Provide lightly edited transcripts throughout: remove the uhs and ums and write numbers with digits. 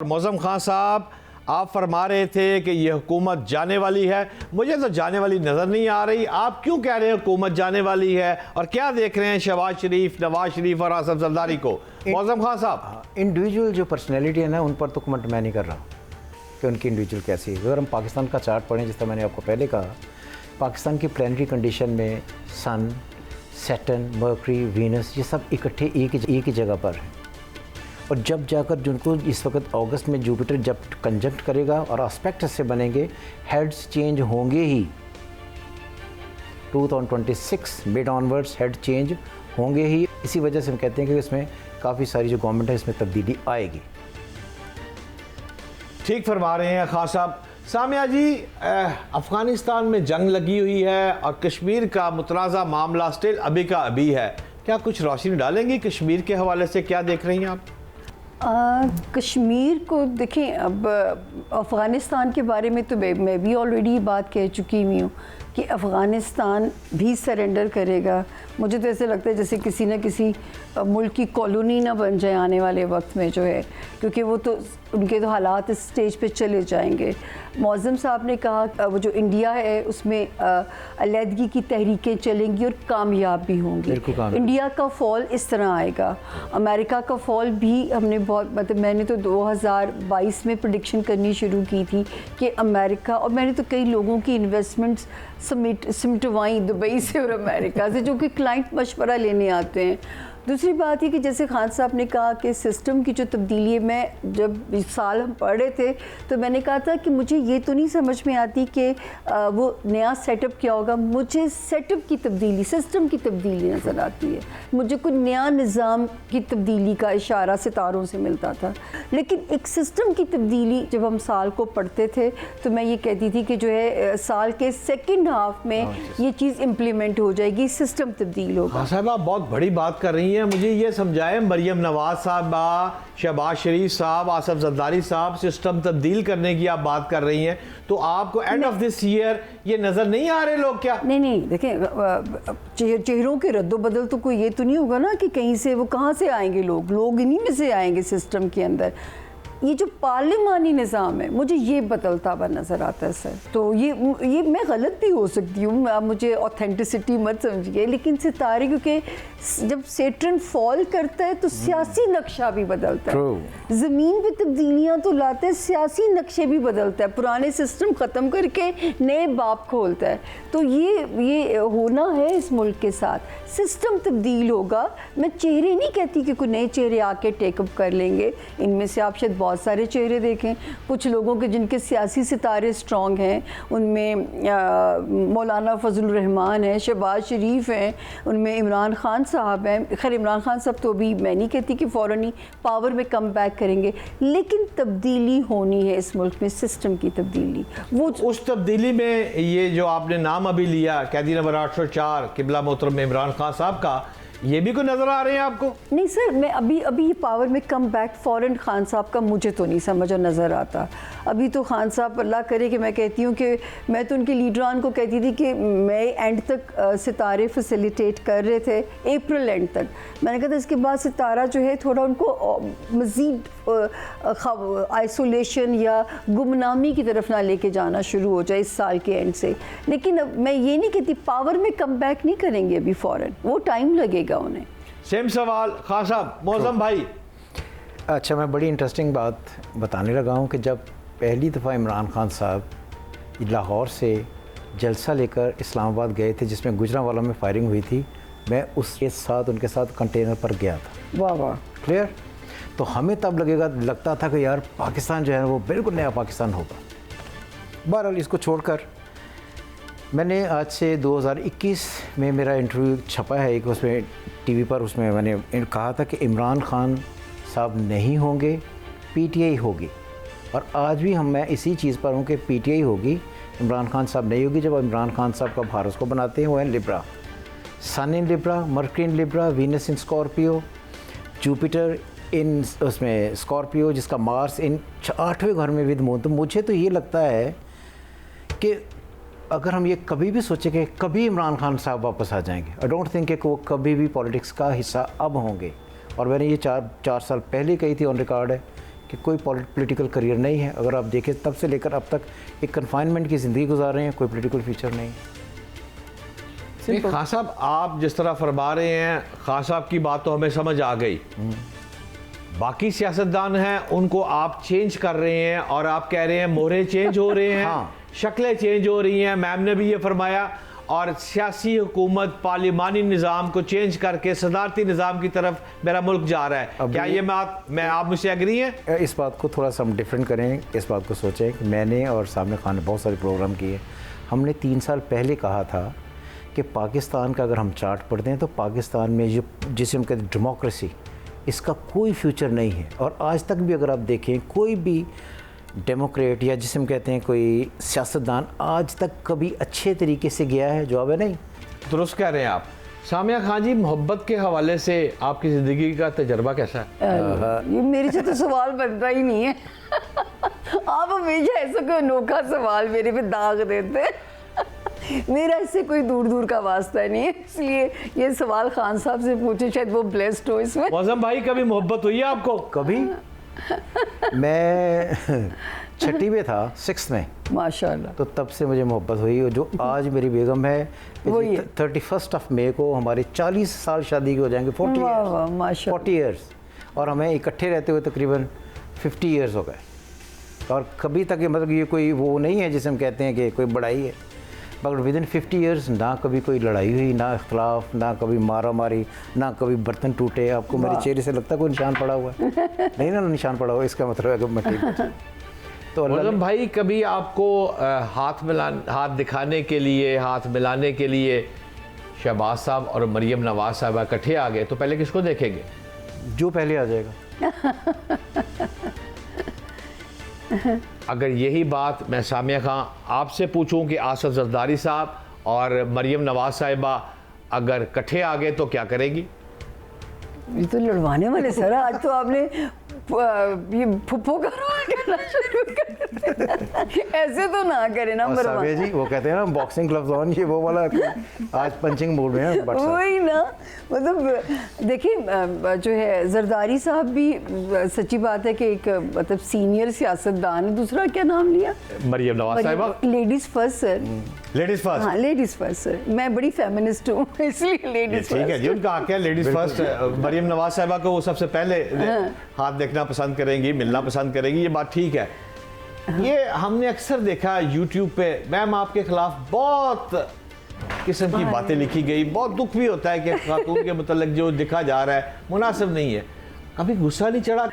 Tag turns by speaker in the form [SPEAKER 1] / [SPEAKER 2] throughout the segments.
[SPEAKER 1] मौज़म खान साहब, आप फरमा रहे थे कि ये हुकूमत जाने वाली है। मुझे तो जाने वाली नज़र नहीं आ रही। आप क्यों कह रहे हैं हुकूमत जाने वाली है, और क्या देख रहे हैं शहबाज शरीफ, नवाज शरीफ और आसफ जरदारी को? मौज़म खान साहब,
[SPEAKER 2] इंडिविजुअल जो पर्सनैलिटी है ना, उन पर तो कमेंट मैं नहीं कर रहा कि उनकी इंडिविजुअल कैसी है। अगर हम पाकिस्तान का चार्ट पढ़ें, जिस तरह मैंने आपको पहले कहा, पाकिस्तान की प्लानिटरी कंडीशन में सन, सैटर्न, मर्करी, वीनस, ये सब इकट्ठे एक ही जगह पर हैं। और जब जाकर जिनको इस वक्त अगस्त में जुपिटर जब कंजंक्ट करेगा और एस्पेक्ट से बनेंगे, हेड्स चेंज होंगे ही। 2026 मिड ऑनवर्ड्स हेड चेंज होंगे ही। इसी वजह से हम कहते हैं कि इसमें काफ़ी सारी जो गवर्नमेंट है, इसमें तब्दीली आएगी।
[SPEAKER 1] ठीक फरमा रहे हैं खान साहब। सामिया जी, अफ़गानिस्तान में जंग लगी हुई है और कश्मीर का मुतनाज़ा मामला स्टिल अभी का अभी है। क्या कुछ रोशनी डालेंगी कश्मीर के हवाले से? क्या देख रही हैं आप?
[SPEAKER 3] कश्मीर को देखें, अब अफ़गानिस्तान के बारे में तो मैं भी ऑलरेडी बात कह चुकी हुई हूँ कि अफ़गानिस्तान भी सरेंडर करेगा। मुझे तो ऐसे लगता है जैसे किसी न किसी मुल्क की कॉलोनी ना बन जाए आने वाले वक्त में, जो है, क्योंकि वो तो उनके तो हालात इस स्टेज पे चले जाएंगे। मौज़म साहब ने कहा वो जो इंडिया है उसमें अलहदगी की तहरीकें चलेंगी और कामयाब भी होंगी। इंडिया का फॉल इस तरह आएगा। अमेरिका का फॉल भी हमने बहुत, मतलब मैंने तो 2022 में प्रेडिक्शन करनी शुरू की थी कि अमेरिका, और मैंने तो कई लोगों की इन्वेस्टमेंट्स सिमटवाई दुबई से और अमेरिका से, जो कि क्लाइंट मशवरा लेने आते हैं। दूसरी बात है कि जैसे खान साहब ने कहा कि सिस्टम की जो तब्दीली है, मैं जब इस साल हम पढ़ रहे थे तो मैंने कहा था कि मुझे ये तो नहीं समझ में आती कि वो नया सेटअप क्या होगा। मुझे सेटअप की तब्दीली, सिस्टम की तब्दीली नज़र आती है। मुझे कोई नया निज़ाम की तब्दीली का इशारा सितारों से मिलता था, लेकिन एक सिस्टम की तब्दीली जब हम साल को पढ़ते थे तो मैं ये कहती थी कि जो है साल के सेकेंड हाफ में ये चीज़ इम्प्लीमेंट हो जाएगी, सिस्टम तब्दील होगा।
[SPEAKER 1] साहब, आप बहुत बड़ी बात कर रही हैं। मुझे ये समझाएं, मरियम नवाज साहबा, शहबाज शरीफ साहब, आसफ जरदारी साहब सिस्टम तब्दील करने की आप बात कर रही हैं, तो आपको एंड ऑफ दिस ईयर ये नज़र नहीं आ रहे लोग? क्या
[SPEAKER 3] नहीं, देखें, चेहरों के रद्दोबदल तो कोई ये तो नहीं होगा ना कि कहीं से वो कहाँ से आएंगे लोग इन्हीं में से आएंगे सिस्टम के अंदर। ये जो पार्लिमानी निज़ाम है, मुझे ये बदलता हुआ नज़र आता है सर। तो ये मैं गलत भी हो सकती हूँ, आप मुझे ऑथेंटिसिटी मत समझिए, लेकिन सितारे, क्योंकि जब सेटर्न फॉल करता है तो सियासी नक्शा भी बदलता है। ज़मीन पे तब्दीलियाँ तो लाते हैं, सियासी नक्शे भी बदलता है। पुराने सिस्टम ख़त्म करके नए बाब खोलता है। तो ये होना है इस मुल्क के साथ। सिस्टम तब्दील होगा। मैं चेहरे नहीं कहती कि कोई नए चेहरे आके टेकअप कर लेंगे। इनमें से आप शायद बहुत सारे चेहरे देखें, कुछ लोगों के जिनके सियासी सितारे स्ट्रॉन्ग हैं, उनमें मौलाना फजलुर रहमान है, शहबाज शरीफ हैं, उनमें इमरान खान साहब हैं। खैर, इमरान खान साहब तो अभी मैं नहीं कहती कि फ़ौरन ही पावर में कम बैक करेंगे, लेकिन तब्दीली होनी है इस मुल्क में, सिस्टम की तब्दीली। वो
[SPEAKER 1] उस तब्दीली में ये जो आपने नाम अभी लिया, कैदी नंबर 804 किबला मोहतरम इमरान खान साहब का, ये भी कोई नज़र आ रहे हैं आपको?
[SPEAKER 3] नहीं सर, मैं अभी ये पावर में कम बैक फ़ौरन खान साहब का मुझे तो नहीं समझ और नज़र आता। अभी तो खान साहब, अल्लाह करे कि मैं कहती हूँ कि मैं तो उनके लीडरान को कहती थी कि मई एंड तक सितारे फैसिलिटेट कर रहे थे, अप्रैल एंड तक। मैंने कहा था इसके बाद सितारा जो है थोड़ा उनको मज़ीद आइसोलेशन या गुमनामी की तरफ ना लेके जाना शुरू हो जाए इस साल के एंड से। लेकिन अब मैं ये नहीं कहती पावर में कम बैक नहीं करेंगे अभी फ़ौरन, वो टाइम लगेगा उन्हें।
[SPEAKER 1] सेम सवाल खान साहब, मौज़म भाई।
[SPEAKER 2] अच्छा, मैं बड़ी इंटरेस्टिंग बात बताने लगा हूँ कि जब पहली दफ़ा इमरान खान साहब लाहौर से जलसा लेकर इस्लामाबाद गए थे, जिसमें गुजरांवाला में फायरिंग हुई थी, मैं उसके साथ उनके साथ कंटेनर पर गया था।
[SPEAKER 3] वाह वाह,
[SPEAKER 2] क्लियर। तो हमें तब लगता था कि यार पाकिस्तान जो है वो बिल्कुल नया पाकिस्तान होगा। बहरहाल, इसको छोड़कर मैंने आज से 2021 में मेरा इंटरव्यू छपा है एक, उसमें टीवी पर, उसमें मैंने कहा था कि इमरान खान साहब नहीं होंगे, पीटीआई होगी। और आज भी मैं इसी चीज़ पर हूँ कि पीटीआई होगी, इमरान खान साहब नहीं होगी। जब इमरान खान साहब का भारत को बनाते हैं, वो है Libra, Sun in Libra, Mercury in Libra, Venus in Scorpio, Jupiter in उसमें स्कॉर्पियो, जिसका मार्स इन 8वें घर में विद मून। तो मुझे तो ये लगता है कि अगर हम ये कभी भी सोचें कि कभी इमरान खान साहब वापस आ जाएंगे, आई डोंट थिंक कि वो कभी भी पॉलिटिक्स का हिस्सा अब होंगे। और मैंने ये चार साल पहले कही थी, ऑन रिकॉर्ड है, कि कोई पॉलिटिकल करियर नहीं है। अगर आप देखें तब से लेकर अब तक एक कन्फाइनमेंट की ज़िंदगी गुजार रहे हैं, कोई पॉलिटिकल फ्यूचर नहीं है।
[SPEAKER 1] नहीं, खान साहब आप जिस तरह फरमा रहे हैं, खान साहब की बात तो हमें समझ आ गई। बाकी सियासतदान हैं उनको आप चेंज कर रहे हैं और आप कह रहे हैं मोहरे चेंज हो रहे हैं,
[SPEAKER 2] हाँ।
[SPEAKER 1] शक्लें चेंज हो रही हैं, मैम ने भी ये फरमाया, और सियासी हुकूमत पार्लिमानी निज़ाम को चेंज करके सदारती निज़ाम की तरफ मेरा मुल्क जा रहा है। क्या ये आप मुझसे एग्री हैं?
[SPEAKER 2] इस बात को थोड़ा सा हम डिफरेंट करें, इस बात को सोचें कि मैंने और सामने खान ने बहुत सारे प्रोग्राम किए। हमने 3 साल पहले कहा था कि पाकिस्तान का अगर हम चार्ट पढ़ते हैं तो पाकिस्तान में जो जिसे हम कहते हैं डेमोक्रेसी, इसका कोई फ्यूचर नहीं है। और आज तक भी अगर आप देखें कोई भी डेमोक्रेट या जिसे हम कहते हैं कोई सियासतदान आज तक कभी अच्छे तरीके से गया है? जवाब है नहीं।
[SPEAKER 1] दुरुस्त कह रहे हैं आप। सामिया खान जी, मोहब्बत के हवाले से आपकी ज़िंदगी का तजर्बा कैसा है?
[SPEAKER 3] ये मेरे से तो सवाल बनता ही नहीं है। आप हमेशा ऐसा कोई अनोखा सवाल मेरे पे दाग देते हैं। मेरा इससे कोई दूर दूर का वास्ता नहीं है, इसलिए ये सवाल खान साहब से पूछे, शायद वो ब्लेस्ड हो इसमें।
[SPEAKER 1] मौज़म भाई, कभी मोहब्बत हुई है आपको?
[SPEAKER 2] कभी मैं 6ठी में था, 6th में,
[SPEAKER 3] माशाल्लाह।
[SPEAKER 2] तो तब से मुझे मोहब्बत हुई। और जो आज मेरी बेगम है,
[SPEAKER 3] वही
[SPEAKER 2] 31 मई को हमारे 40 साल शादी के हो जाएंगे। 40
[SPEAKER 3] वाह
[SPEAKER 2] years,
[SPEAKER 3] वाह, माशाल्लाह।
[SPEAKER 2] 40 ईयर्स, और हमें इकट्ठे रहते हुए तकरीबन 50 ईयर्स हो गए। और कभी तक ये मतलब ये कोई वो नहीं है जिसे हम कहते हैं कि कोई बड़ाई है, मगर विद इन 50 ईयर्स ना कभी कोई लड़ाई हुई, ना इख्तलाफ, ना कभी मारा मारी, ना कभी बर्तन टूटे। आपको मेरे चेहरे से लगता है कोई निशान पड़ा हुआ है? नहीं ना, निशान पड़ा हुआ, इसका मतलब है कि मैं ठीक हूं। तो
[SPEAKER 1] मौज़म भाई, कभी आपको हाथ दिखाने के लिए, हाथ मिलाने के लिए शहबाज साहब और मरियम नवाज साहब इकट्ठे आ गए, तो पहले किसको देखेंगे?
[SPEAKER 2] जो पहले आ जाएगा।
[SPEAKER 1] अगर यही बात मैं सामिया खान आपसे पूछूं कि आसफ जरदारी साहब और मरियम नवाज साहिबा अगर इकट्ठे आ गए तो क्या करेगी?
[SPEAKER 3] ये तो लड़वाने वाले सर, आज तो आपने ये फुप्पो करना शुरू कर। ऐसे तो ना करें ना।
[SPEAKER 2] और साबिया जी, वो कहते हैं ना बॉक्सिंग ग्लव्स ऑन, ये वो वाला आज पंचिंग मोड में है।
[SPEAKER 3] वही ना, मतलब देखिए जो है जरदारी साहब भी, सच्ची बात है कि एक मतलब सीनियर सियासतदान है। दूसरा क्या नाम लिया?
[SPEAKER 1] मरियम नवाज साहिबा।
[SPEAKER 3] Ladies first sir.
[SPEAKER 1] Ladies first.
[SPEAKER 3] हाँ, लेडीज फर्स्ट सर। मैं बड़ी फेमिनिस्ट हूँ, इसलिए लेडीज फर्स्ट।
[SPEAKER 1] ठीक है जी, उनका हक है, लेडीज फर्स्ट। मरियम नवाज साहिबा को वो सबसे पहले हाथ देखना पसंद करेंगी, मिलना पसंद करेंगी, ये बात ठीक है। ये हमने अक्सर देखा यूट्यूब पे, मैम आपके खिलाफ बहुत किस्म की बातें लिखी गई। बहुत दुख भी होता है कि खातून के मतलब जो दिखा जा रहा है मुनासिब नहीं है। कभी गुस्सा नहीं चढ़ा?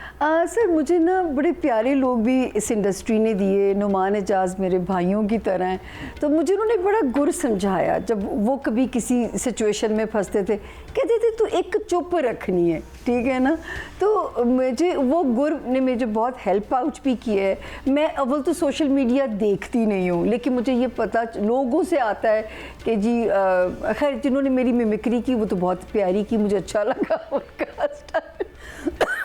[SPEAKER 3] सर मुझे ना बड़े प्यारे लोग भी इस इंडस्ट्री ने दिए। नुमान एजाज मेरे भाइयों की तरह हैं, तो मुझे उन्होंने बड़ा गुर समझाया। जब वो कभी किसी सिचुएशन में फंसते थे, कहते थे तू एक चुप रखनी है, ठीक है ना। तो मुझे वो गुर ने मुझे बहुत हेल्प आउट भी किया है। मैं अव्वल तो सोशल मीडिया देखती नहीं हूँ, लेकिन मुझे ये पता लोगों से आता है कि जी खैर जिन्होंने मेरी मिमिक्री की वो तो बहुत प्यारी की, मुझे अच्छा लगा उनका स्टाइल।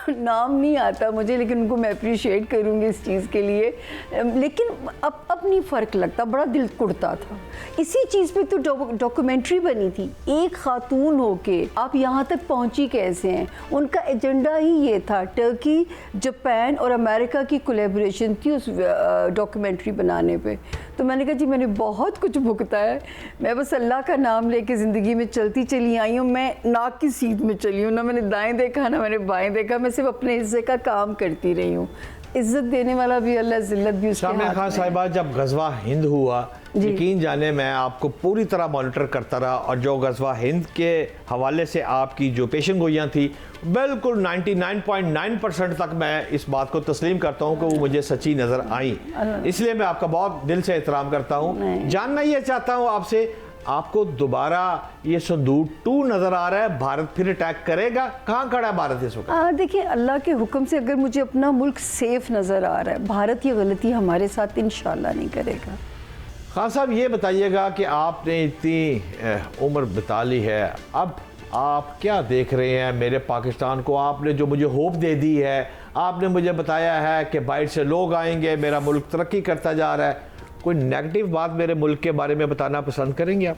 [SPEAKER 3] नाम नहीं आता मुझे, लेकिन उनको मैं अप्रिशिएट करूँगी इस चीज़ के लिए। लेकिन अब नहीं फ़र्क लगता, बड़ा दिल कुड़ता था। इसी चीज़ पे तो डॉक्यूमेंट्री बनी थी। एक खातून होके आप यहाँ तक पहुँची कैसे हैं? उनका एजेंडा ही ये था। टर्की, जापान और अमेरिका की कोलैबोरेशन थी उस डॉक्यूमेंट्री बनाने पे। तो मैंने कहा जी मैंने बहुत कुछ भुगता है, मैं बस अल्लाह का नाम लेके ज़िंदगी में चलती चली आई हूँ। मैं नाक की सीध में चली हूँ, ना मैंने दाएं देखा ना मैंने बाएं देखा। मैं सिर्फ अपने हिस्से का काम करती रही हूँ। इज़्ज़त देने वाला भी अल्लाह, ज़िल्लत भी उसके हाथ में।
[SPEAKER 1] सामिया खान साहिबा, जब गज़वा हिंद हुआ, यकीन जाने मैं आपको पूरी तरह मॉनिटर करता रहा, और जो गज़वा हिंद के हवाले से आपकी जो पेशन गोइयाँ थी, बिल्कुल 99.9% तक मैं इस बात को तस्लीम करता हूँ कि वो मुझे सच्ची नज़र आई। इसलिए मैं आपका बहुत दिल से एहतराम करता हूँ। जानना ये चाहता हूँ आपसे, आपको दोबारा ये संदूक 2 नज़र आ रहा है? भारत फिर अटैक करेगा? कहाँ खड़ा है भारत इस वक्त?
[SPEAKER 3] देखिए अल्लाह के हुक्म से अगर मुझे अपना मुल्क सेफ नज़र आ रहा है, भारत ये गलती हमारे साथ इंशाल्लाह नहीं करेगा।
[SPEAKER 1] खान साहब ये बताइएगा कि आपने इतनी उम्र बिता ली है, अब आप क्या देख रहे हैं मेरे पाकिस्तान को? आपने जो मुझे होप दे दी है, आपने मुझे बताया है कि बाहर से लोग आएंगे, मेरा मुल्क तरक्की करता जा रहा है, कोई नेगेटिव बात मेरे मुल्क के बारे में बताना पसंद करेंगे आप?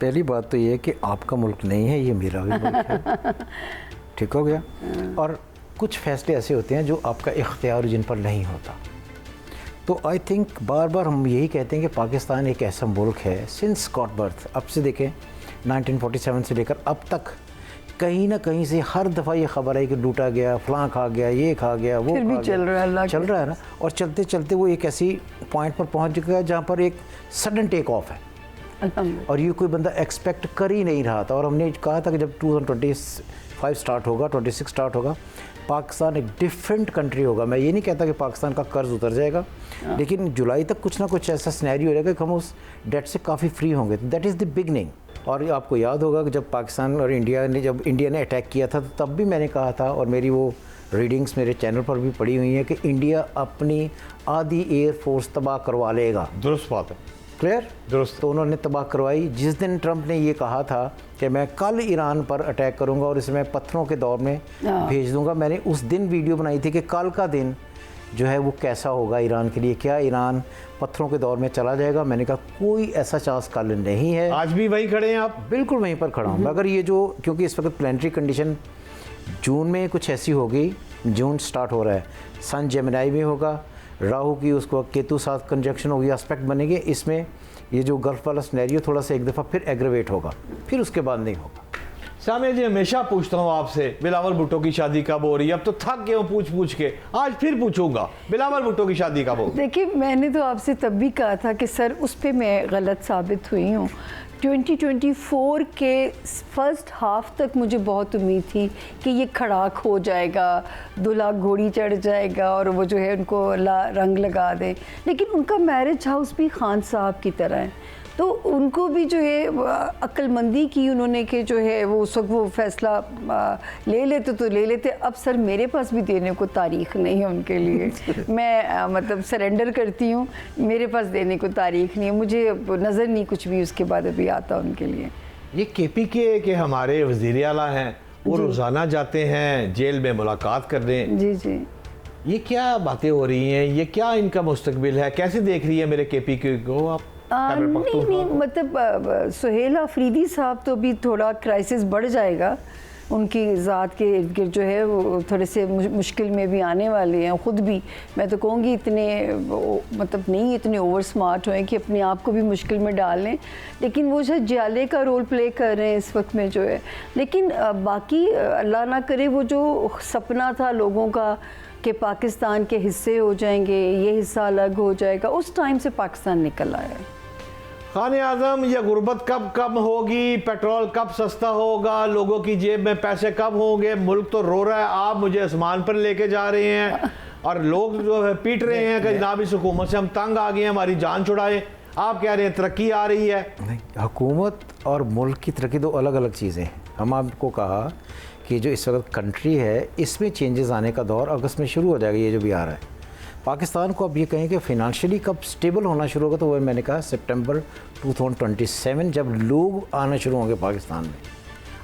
[SPEAKER 2] पहली बात तो ये है कि आपका मुल्क नहीं है, ये मेरा भी मुल्क है। ठीक हो गया। और कुछ फैसले ऐसे होते हैं जो आपका इख्तियार जिन पर नहीं होता। तो आई थिंक बार बार हम यही कहते हैं कि पाकिस्तान एक ऐसा मुल्क है सिंस गॉट बर्थ, अब से देखें 1947 से लेकर अब तक कहीं ना कहीं से हर दफ़ा ये खबर है कि लूटा गया, फलां खा गया, ये खा गया, वो
[SPEAKER 3] फिर भी चल रहा है, अल्लाह
[SPEAKER 2] चल रहा है ना। और चलते चलते वो एक ऐसी पॉइंट पर पहुंच गया जहाँ पर एक सडन टेक ऑफ है, और ये कोई बंदा एक्सपेक्ट कर ही नहीं रहा था। और हमने कहा था कि जब 2025 स्टार्ट होगा, 26 स्टार्ट होगा, पाकिस्तान एक डिफरेंट कंट्री होगा। मैं ये नहीं कहता कि पाकिस्तान का कर्ज उतर जाएगा, लेकिन जुलाई तक कुछ ना कुछ ऐसा सिनेरियो रहेगा कि हम उस डेट से काफ़ी फ्री होंगे। That is the beginning. और आपको याद होगा कि जब पाकिस्तान और इंडिया ने अटैक किया था, तो तब भी मैंने कहा था, और मेरी वो रीडिंग्स मेरे चैनल पर भी पड़ी हुई हैं, कि इंडिया अपनी आधी एयरफोर्स तबाह करवा लेगा।
[SPEAKER 1] दुरुस्त बात है,
[SPEAKER 2] क्लियर,
[SPEAKER 1] दुरुस्त।
[SPEAKER 2] तो उन्होंने तबाह करवाई। जिस दिन ट्रंप ने ये कहा था कि मैं कल ईरान पर अटैक करूंगा और इसे मैं पत्थरों के दौर में भेज दूंगा, मैंने उस दिन वीडियो बनाई थी कि कल का दिन जो है वो कैसा होगा ईरान के लिए, क्या ईरान पत्थरों के दौर में चला जाएगा। मैंने कहा कोई ऐसा चांस कल नहीं है।
[SPEAKER 1] आज भी वहीं खड़े हैं आप?
[SPEAKER 2] बिल्कुल वहीं पर खड़ा हूँ। मगर ये जो, क्योंकि इस वक्त प्लानिटरी कंडीशन जून में कुछ ऐसी होगी, जून स्टार्ट हो रहा है, सन जेमिनाई में होगा, राहु की उसको केतु साथ कंजक्शन होगी, एस्पेक्ट बनेंगे। इसमें ये जो गल्फ वाला सिनेरियो थोड़ा सा एक दफ़ा फिर एग्रेवेट होगा, फिर उसके बाद नहीं होगा।
[SPEAKER 1] सामिया जी, हमेशा पूछता हूँ आपसे बिलावल भुट्टो की शादी कब हो रही है। अब तो थक गया हूँ पूछ के, आज फिर पूछूंगा बिलावल भुट्टो की शादी कब हो।
[SPEAKER 3] देखिए, मैंने तो आपसे तब भी कहा था कि सर उस पर मैं गलत साबित हुई हूँ। 2024 के फर्स्ट हाफ तक मुझे बहुत उम्मीद थी कि ये खड़ाक हो जाएगा, दूल्हा घोड़ी चढ़ जाएगा और वो जो है उनको रंग लगा दे। लेकिन उनका मैरिज हाउस भी खान साहब की तरह है, तो उनको भी जो है अक्लमंदी की उन्होंने कि जो है वो उस वक्त वो फैसला ले लेते तो ले लेते। अब सर मेरे पास भी देने को तारीख नहीं है उनके लिए। मैं मतलब सरेंडर करती हूँ, मेरे पास देने को तारीख नहीं है, मुझे नज़र नहीं कुछ भी उसके बाद अभी आता उनके लिए।
[SPEAKER 1] ये KPK के हमारे वज़ीर आला हैं, वो रोज़ाना जाते हैं जेल में मुलाकात करने।
[SPEAKER 3] जी जी,
[SPEAKER 1] ये क्या बातें हो रही हैं, ये क्या इनका मुस्तकबिल है, कैसे देख रही है मेरे KPK को आप?
[SPEAKER 3] नहीं, मतलब सुहेल अफरीदी साहब तो भी थोड़ा क्राइसिस बढ़ जाएगा, उनकी ज़ात के इर्द गिर्द जो है वो थोड़े से मुश्किल में भी आने वाले हैं। ख़ुद भी मैं तो कहूँगी इतने मतलब नहीं इतने ओवर स्मार्ट हुए कि अपने आप को भी मुश्किल में डाल लें, लेकिन वो शायद जाले का रोल प्ले कर रहे हैं इस वक्त में जो है। लेकिन बाकी अल्लाह ना करे वो जो सपना था लोगों का कि पाकिस्तान के हिस्से हो जाएंगे, ये हिस्सा अलग हो जाएगा, उस टाइम से पाकिस्तान निकल आया है।
[SPEAKER 1] खाने आज़म, ये गुर्बत कब कम होगी, पेट्रोल कब सस्ता होगा, लोगों की जेब में पैसे कब होंगे? मुल्क तो रो रहा है, आप मुझे आसमान पर लेके जा रहे हैं और लोग जो है पीट रहे हैं कि जनाब इस हुकूमत से हम तंग आ गए हैं, हमारी जान छुड़ाएं। आप कह रहे हैं तरक्की आ रही है।
[SPEAKER 2] नहीं, हुकूमत और मुल्क की तरक्की दो अलग अलग चीज़ें हैं। हम आपको कहा कि जो इस वक्त कंट्री है इसमें चेंजेस आने का दौर अगस्त में शुरू हो जाएगा, ये जो भी आ रहा है। पाकिस्तान को अब ये कहें कि फ़ाइनेंशियली कब स्टेबल होना शुरू होगा, तो वो मैंने कहा सितंबर 2027, जब लोग आना शुरू होंगे पाकिस्तान में,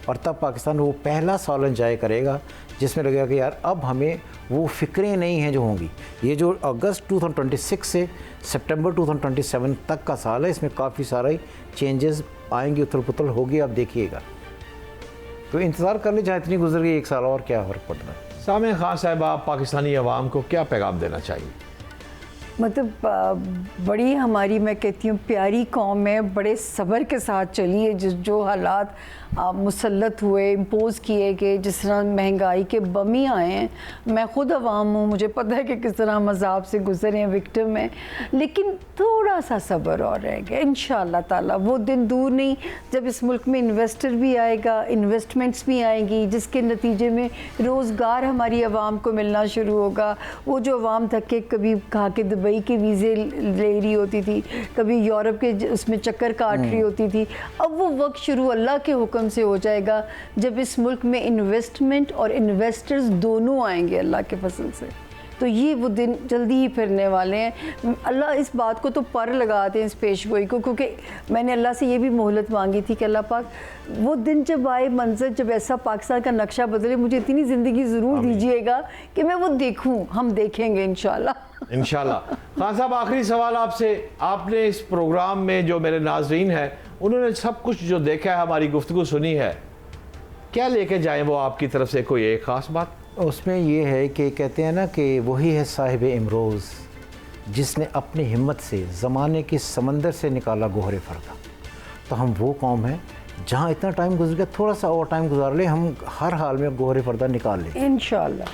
[SPEAKER 2] और तब पाकिस्तान वो पहला साल एंजॉय करेगा जिसमें लगेगा कि यार अब हमें वो फ़िक्रें नहीं हैं जो होंगी। ये जो अगस्त 2026 से सितंबर 2027 तक का साल है, इसमें काफ़ी सारे चेंजेस आएंगे, उथल पुथल होगी, आप देखिएगा। तो इंतज़ार कर ले, जहाँ इतनी गुजर गई एक साल, और क्या फ़र्क पड़ रहा है।
[SPEAKER 1] सामिया खान साहब, आप पाकिस्तानी अवाम को क्या पैगाम देना चाहिए?
[SPEAKER 3] मतलब बड़ी हमारी, मैं कहती हूँ, प्यारी कौम है, बड़े सब्र के साथ चलिए। जो हालात मुसल्लत हुए, इम्पोज़ किए गए, जिस तरह महंगाई के बमी आए हैं, मैं ख़ुद अवाम हूँ, मुझे पता है कि किस तरह हम अज़ाब से गुजरे हैं, विक्टिम हैं, लेकिन थोड़ा सा सब्र और रह गया। इंशाअल्लाह ताला वो दिन दूर नहीं जब इस मुल्क में इन्वेस्टर भी आएगा, इन्वेस्टमेंट्स भी आएंगी, जिसके नतीजे में रोज़गार हमारी आवाम को मिलना शुरू होगा। वो जो आवाम धक्के कभी कहा कि दुबई के वीज़े ले रही होती थी, कभी यूरोप के उसमें चक्कर काट रही होती थी, अब वो वक्त शुरू अल्लाह के हुक्म से हो जाएगा जब इस मुल्क में इन्वेस्टमेंट और इन्वेस्टर्स दोनों आएंगे अल्लाह के फजल से। तो ये वो दिन जल्दी ही फिरने वाले हैं। अल्लाह इस बात को तो पर लगाते हैं, इस पेशगोई को, क्योंकि मैंने अल्लाह से ये भी मोहलत मांगी थी कि अल्लाह पाक वो दिन जब आए, मंजर जब ऐसा पाकिस्तान का नक्शा बदले, मुझे इतनी ज़िंदगी ज़रूर दीजिएगा कि मैं वो देखूँ। हम देखेंगे इंशाल्लाह।
[SPEAKER 1] इंशाल्लाह। खान साहब, आखिरी सवाल आपसे, आपने इस प्रोग्राम में जो मेरे नाजरीन हैं उन्होंने सब कुछ जो देखा है, हमारी गुफ्तगू सुनी है, क्या लेके जाएं वो आपकी तरफ से? कोई एक ख़ास बात?
[SPEAKER 2] उसमें ये है कि कहते हैं ना कि वही है साहिब इमरोज़ जिसने अपनी हिम्मत से ज़माने की समंदर से निकाला गोहरे फ़रदा। तो हम वो कौम है जहाँ इतना टाइम गुजर गया, थोड़ा सा और टाइम गुजार ले, हम हर हाल में गोहरे फ़रदा निकाल लें
[SPEAKER 3] इंशाल्लाह।